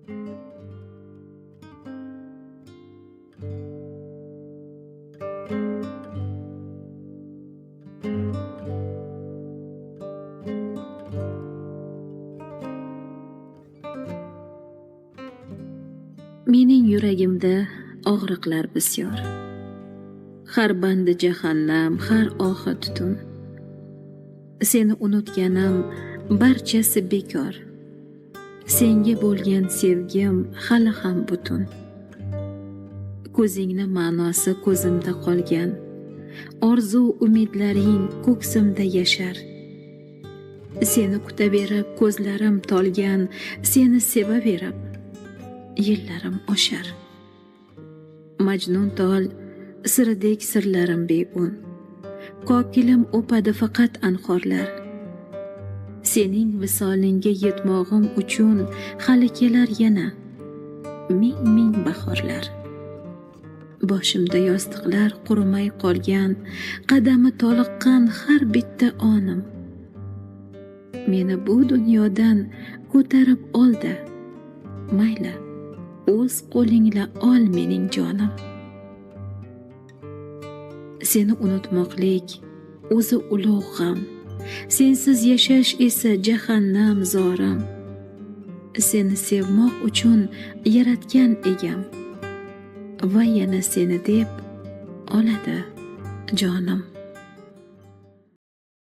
Mening yuragimda og'riqlar bisyor. Har bandi jahannam, har ohi tutun. Seni unutganim barchasi bekor. Senga bo'lgan sevgim hali ham butun. Ko'zingni ma'nosi ko'zimda qolgan. Orzu umidlaring ko'ksimda yashar. Seni kutaverib ko'zlarim tolgan, seni sevaverib yillarim oshar. Majnun tol siridek sirlarim beun. Kokilim o'padi faqat anhorlar. Sening visolingga yetmog'im uchun hali kelar yana ming bahorlar. Boshimda yostiqlar qurimay qolgan, qadami toliqqan har bitta onim. Meni bu dunyodan ko'tarib oldi. Mayli, o'z qo'lingla ol mening jonim. Seni unutmoqlik o'zi ulug' g'am. Sensiz yashash esa jahannam zorim. Seni sevmoq uchun yaratgan egam va yana seni deb oladi jonim.